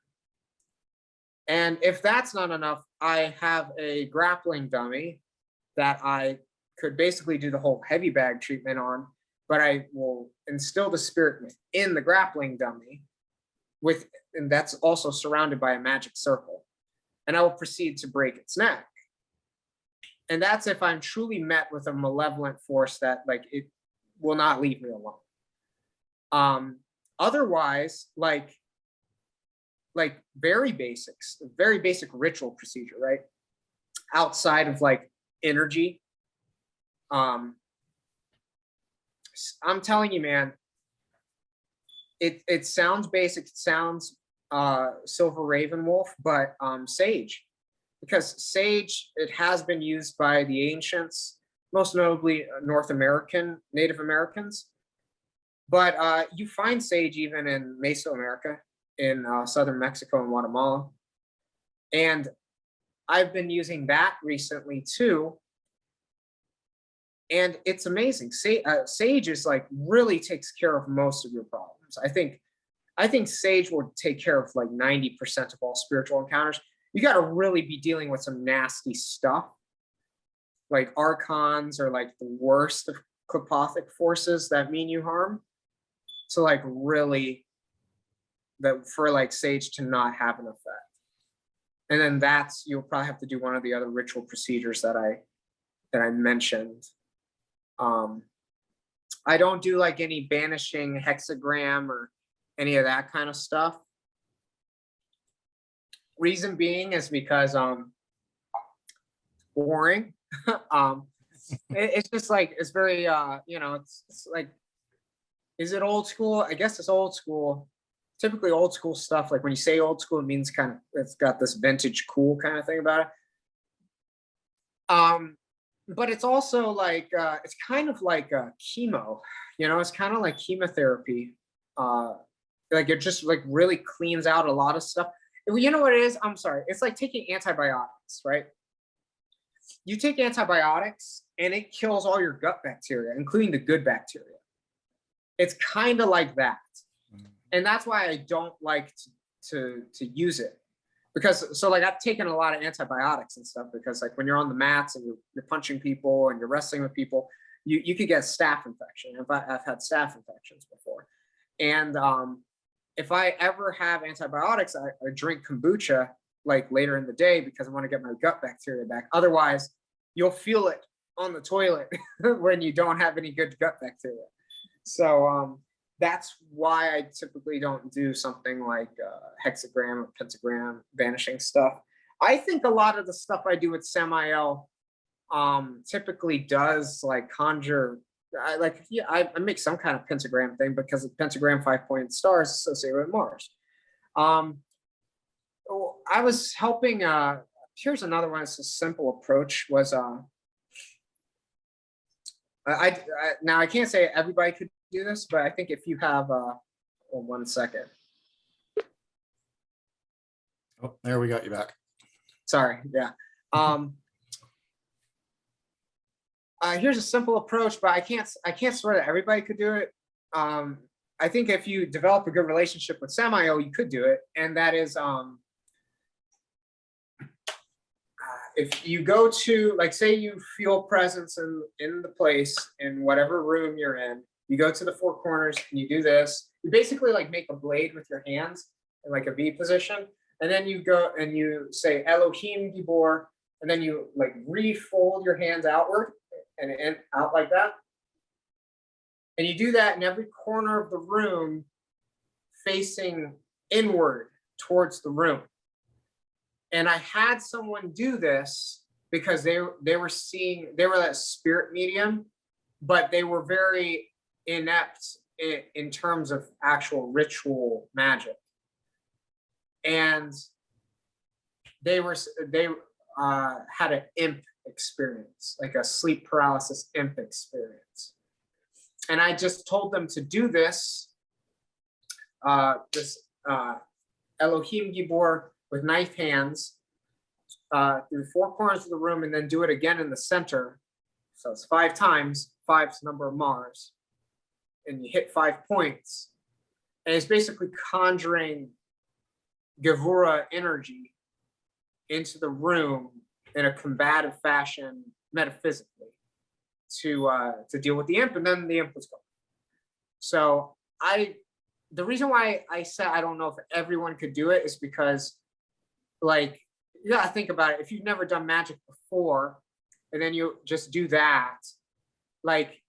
And if that's not enough, I have a grappling dummy that I could basically do the whole heavy bag treatment on, but I will instill the spirit within the grappling dummy and that's also surrounded by a magic circle. And I will proceed to break its neck. And that's if I'm truly met with a malevolent force that like it will not leave me alone. Otherwise, like very basic ritual procedure, right? Outside of like energy. I'm telling you, man, it sounds basic, it sounds Silver Raven Wolf, but sage. Because sage, it has been used by the ancients, most notably Native Americans. But you find sage even in Mesoamerica, in southern Mexico and Guatemala. And I've been using that recently too. And it's amazing. Sage is like really takes care of most of your problems. I think sage will take care of like 90% of all spiritual encounters. You got to really be dealing with some nasty stuff, like archons or like the worst of Klipothic forces that mean you harm. So like really, that for like sage to not have an effect. And then you'll probably have to do one of the other ritual procedures that I mentioned. I don't do like any banishing hexagram or any of that kind of stuff. Reason being is because boring. It's just like it's very it's like, is it old school? I guess it's old school. Typically old school stuff, like when you say old school, it means kind of it's got this vintage cool kind of thing about it. But it's also like it's kind of like chemo, it's kind of like chemotherapy. Like it just like really cleans out a lot of stuff. You know what it is? I'm sorry. It's like taking antibiotics, right? You take antibiotics and it kills all your gut bacteria, including the good bacteria. It's kind of like that. And that's why I don't like to use it. Because so like I've taken a lot of antibiotics and stuff because like when you're on the mats and you're punching people and you're wrestling with people, you could get staph infection. I've had staph infections before. And if I ever have antibiotics, I drink kombucha like later in the day because I want to get my gut bacteria back. Otherwise, you'll feel it on the toilet when you don't have any good gut bacteria. So that's why I typically don't do something like hexagram or pentagram banishing stuff. I think a lot of the stuff I do with Samael typically does like conjure. I make some kind of pentagram thing because the pentagram 5-point star is associated with Mars. I was helping. Here's another one. It's a simple approach. Was now I can't say everybody could do this, but I think if you have 1 second. Oh, there we got you back. Sorry. Yeah. Here's a simple approach, but I can't swear that everybody could do it. I think if you develop a good relationship with Samael, you could do it, and that is if you go to, like, say you feel presence in the place in whatever room you're in, you go to the 4 corners and you do this. You basically like make a blade with your hands in like a V position, and then you go and you say Elohim Gibor, and then you like refold your hands outward and out like that. And you do that in every corner of the room facing inward towards the room. And I had someone do this because they were that spirit medium, but they were very inept in terms of actual ritual magic. And they had an imp experience, like a sleep paralysis imp experience. And I just told them to do this Elohim Gibor with knife hands through 4 corners of the room, and then do it again in the center. So it's 5 times, 5's the number of Mars, and you hit 5 points. And it's basically conjuring Gevura energy into the room in a combative fashion, metaphysically, to deal with the imp, and then the imp was gone. So the reason why I said I don't know if everyone could do it is because, like, you gotta think about it. If you've never done magic before, and then you just do that, like,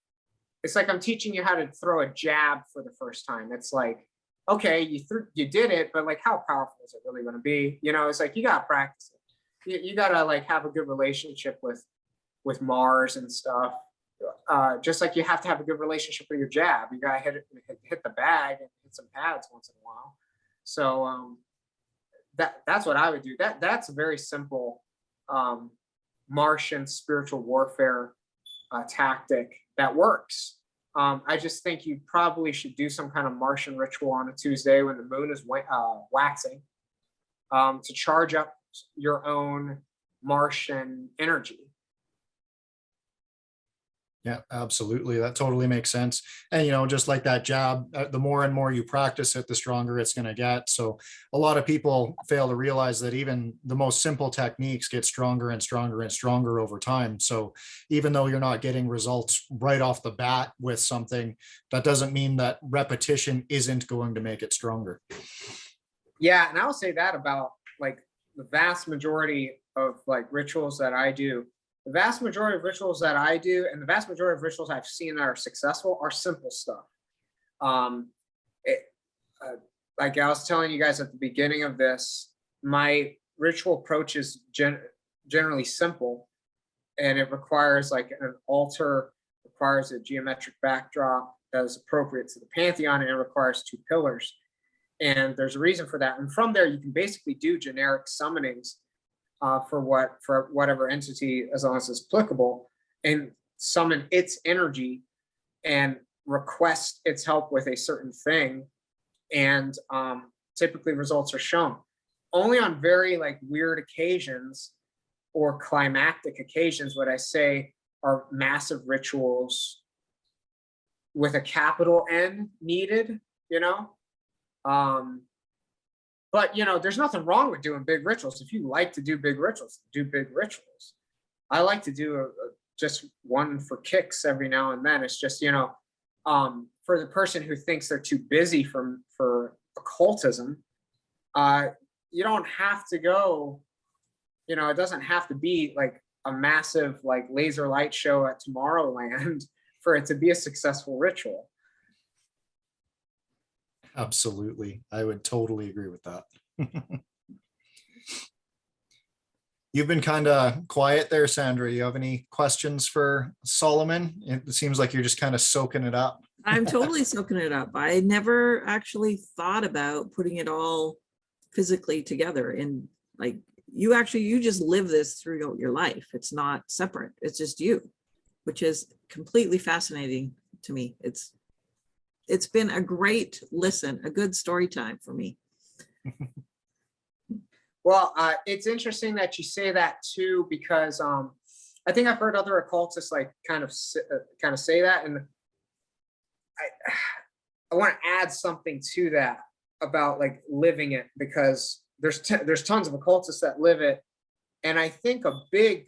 it's like I'm teaching you how to throw a jab for the first time. It's like, okay, you did it, but like, how powerful is it really going to be? You know, it's like, you got to practice it. You got to like have a good relationship with Mars and stuff. Just like you have to have a good relationship with your jab. You got to hit the bag and hit some pads once in a while. So that's what I would do. That's a very simple Martian spiritual warfare tactic that works. I just think you probably should do some kind of Martian ritual on a Tuesday when the moon is waxing, to charge up your own Martian energy. Yeah, absolutely. That totally makes sense. And, you know, just like that jab, the more and more you practice it, the stronger it's going to get. So a lot of people fail to realize that even the most simple techniques get stronger and stronger and stronger over time. So even though you're not getting results right off the bat with something, that doesn't mean that repetition isn't going to make it stronger. Yeah. And I will say that about like the vast majority of like rituals that I do. The vast majority of rituals that I do, and the vast majority of rituals I've seen that are successful, are simple stuff. Like I was telling you guys at the beginning of this, my ritual approach is generally simple, and it requires like an altar, requires a geometric backdrop that is appropriate to the pantheon, and it requires 2 pillars. And there's a reason for that. And from there, you can basically do generic summonings for whatever entity, as long as it's applicable, and summon its energy and request its help with a certain thing. And typically results are shown. Only on very like weird occasions or climactic occasions would I say are massive rituals with a capital N needed, you know? But, you know, there's nothing wrong with doing big rituals. If you like to do big rituals, do big rituals. I like to do just one for kicks every now and then. It's just, you know, for the person who thinks they're too busy for occultism, you don't have to go, you know, it doesn't have to be like a massive like laser light show at Tomorrowland for it to be a successful ritual. Absolutely. I would totally agree with that. You've been kind of quiet there, Sandra. You have any questions for Solomon? It seems like you're just kind of soaking it up. I'm totally soaking it up. I never actually thought about putting it all physically together. And like, you just live this throughout your life. It's not separate. It's just you, which is completely fascinating to me. It's been a great listen, a good story time for me. Well, it's interesting that you say that too, because I think I've heard other occultists like kind of say that, and I want to add something to that about like living it, because there's tons of occultists that live it, and I think a big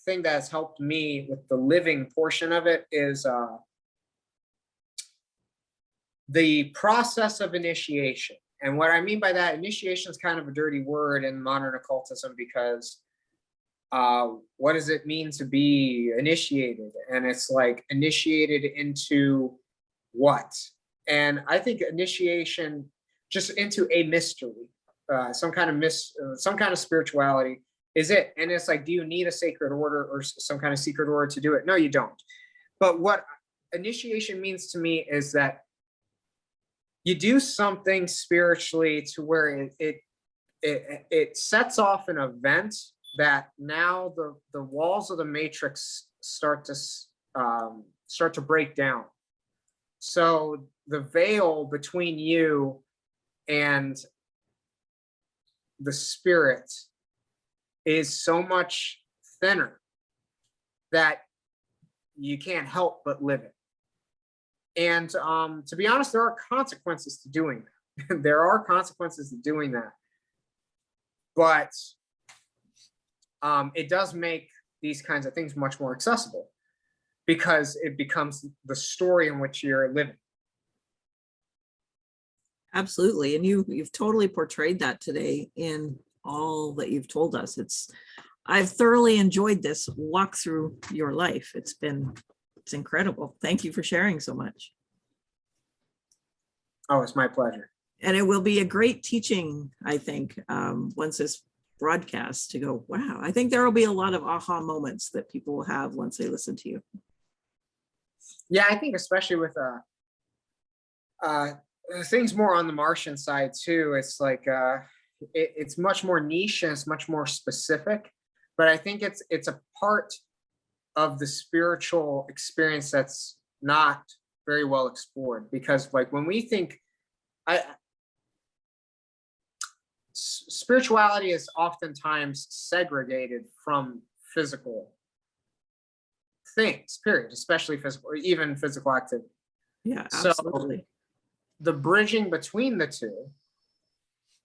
thing that has helped me with the living portion of it is the process of initiation. And what I mean by that, initiation is kind of a dirty word in modern occultism, because what does it mean to be initiated? And it's like, initiated into what? And I think initiation just into a mystery, some kind of spirituality is it. And it's like, do you need a sacred order or some kind of secret order to do it? No, you don't. But what initiation means to me is that you do something spiritually to where it sets off an event that now the walls of the matrix start to break down. So the veil between you and the spirit is so much thinner that you can't help but live it. And to be honest, there are consequences to doing that. There are consequences to doing that. But it does make these kinds of things much more accessible because it becomes the story in which you're living. Absolutely. And you've totally portrayed that today in all that you've told us. I've thoroughly enjoyed this walk through your life. It's incredible. Thank you for sharing so much. Oh, it's my pleasure. And it will be a great teaching, I think, once this broadcast, to go, wow, I think there will be a lot of aha moments that people will have once they listen to you. Yeah, I think especially with things more on the Martian side too, it's like it's much more niche and it's much more specific, but I think it's a part of the spiritual experience that's not very well explored, because like when we think spirituality is oftentimes segregated from physical things, period, especially physical or even physical activity. Yeah, absolutely. So the bridging between the two,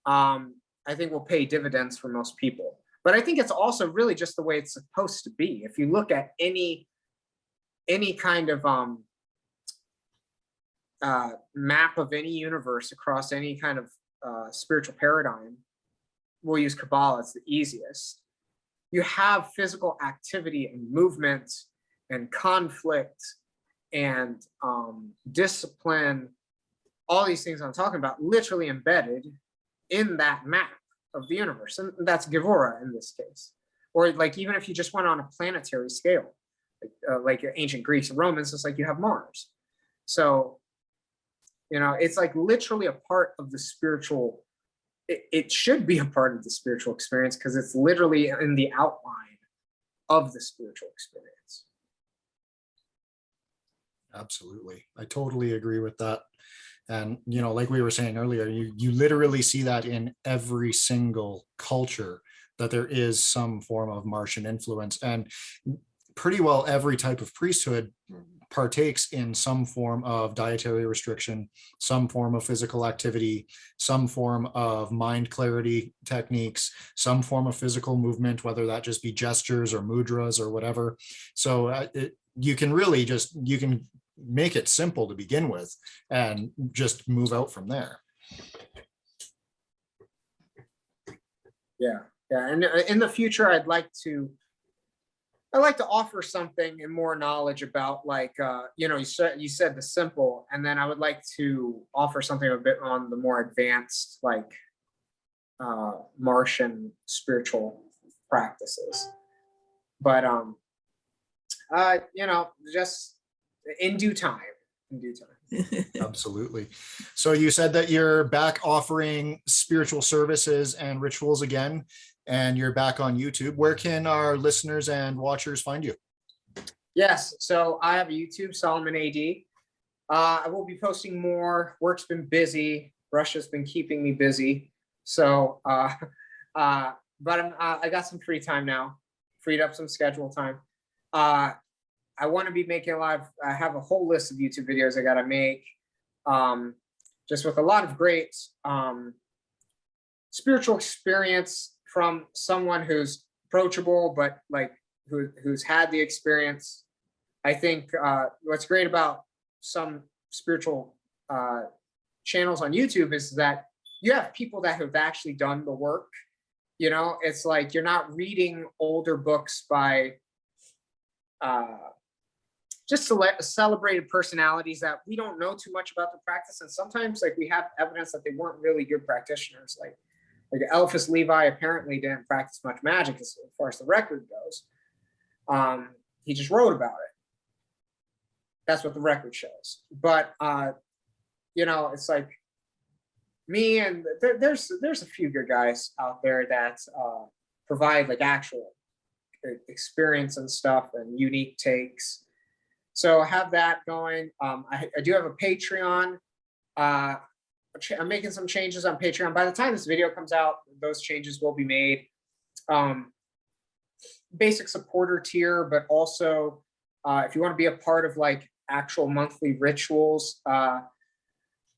I think will pay dividends for most people. But I think it's also really just the way it's supposed to be. If you look at any kind of map of any universe across any kind of spiritual paradigm, we'll use Kabbalah, it's the easiest. You have physical activity and movement and conflict and discipline, all these things I'm talking about, literally embedded in that map of the universe. And that's Gevura in this case. Or like, even if you just went on a planetary scale, like ancient Greeks and Romans, it's like you have Mars. So, you know, it's like literally a part of the spiritual, it should be a part of the spiritual experience because it's literally in the outline of the spiritual experience. Absolutely. I totally agree with that. And, you know, like we were saying earlier, you literally see that in every single culture, that there is some form of Martian influence, and pretty well every type of priesthood partakes in some form of dietary restriction, some form of physical activity, some form of mind clarity techniques, some form of physical movement, whether that just be gestures or mudras or whatever. So you can really you can make it simple to begin with and just move out from there. Yeah. And in the future, I'd like to offer something and more knowledge about, like, you know, you said the simple, and then I would like to offer something a bit on the more advanced, like Martian spiritual practices. But you know, just in due time. Absolutely. So you said that you're back offering spiritual services and rituals again, and you're back on YouTube. Where can our listeners and watchers find you? Yes, so I have a YouTube, Solomon AD. I will be posting more. Work's been busy. Russia's been keeping me busy. So, but I got some free time now. Freed up some schedule time. I want to be making I have a whole list of YouTube videos I got to make, just with a lot of great spiritual experience from someone who's approachable, but like who's had the experience. I think what's great about some spiritual channels on YouTube is that you have people that have actually done the work. You know, it's like you're not reading older books by just celebrated personalities that we don't know too much about the practice. And sometimes like we have evidence that they weren't really good practitioners. Like Eliphas Levi apparently didn't practice much magic as far as the record goes. He just wrote about it. That's what the record shows. But you know, it's like me, and there's a few good guys out there that provide like actual experience and stuff and unique takes. So I have that going. I do have a Patreon. I'm making some changes on Patreon. By the time this video comes out, those changes will be made. Basic supporter tier, but also if you want to be a part of like actual monthly rituals,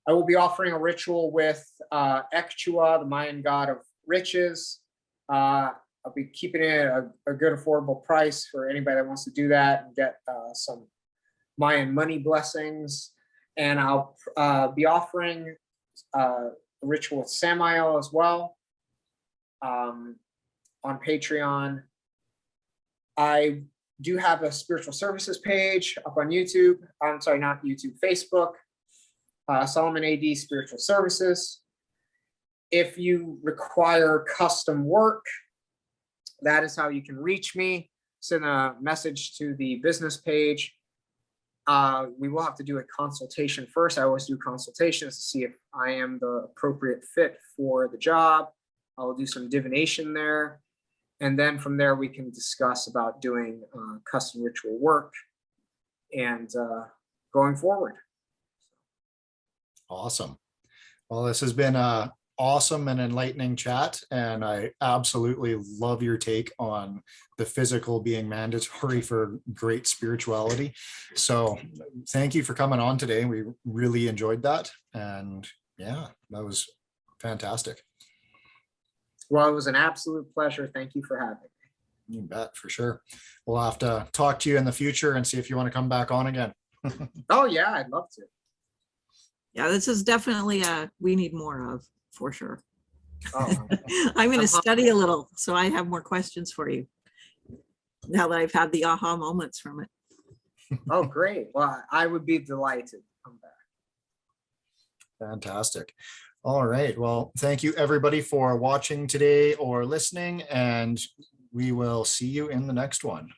I will be offering a ritual with Ekchua, the Mayan god of riches. I'll be keeping it at a good affordable price for anybody that wants to do that and get some Mayan money blessings. And I'll be offering a ritual with Samael as well on Patreon. I do have a spiritual services page up on YouTube. I'm sorry, not YouTube, Facebook. Solomon AD Spiritual Services. If you require custom work, that is how you can reach me. Send a message to the business page. We will have to do a consultation first. I always do consultations to see if I am the appropriate fit for the job. I will do some divination there. And then from there, we can discuss about doing custom ritual work and going forward. Awesome. Well, this has been a awesome and enlightening chat, and I absolutely love your take on the physical being mandatory for great spirituality. So thank you for coming on today. We really enjoyed that, and yeah, that was fantastic. Well, it was an absolute pleasure. Thank you for having me. You bet, for sure. We'll have to talk to you in the future and see if you want to come back on again. Oh yeah, I'd love to. Yeah, this is definitely we need more of, for sure. Oh. I'm going to study a little, so I have more questions for you now that I've had the aha moments from it. Oh, great. Well, I would be delighted to come back. Fantastic. All right. Well, thank you everybody for watching today or listening, and we will see you in the next one.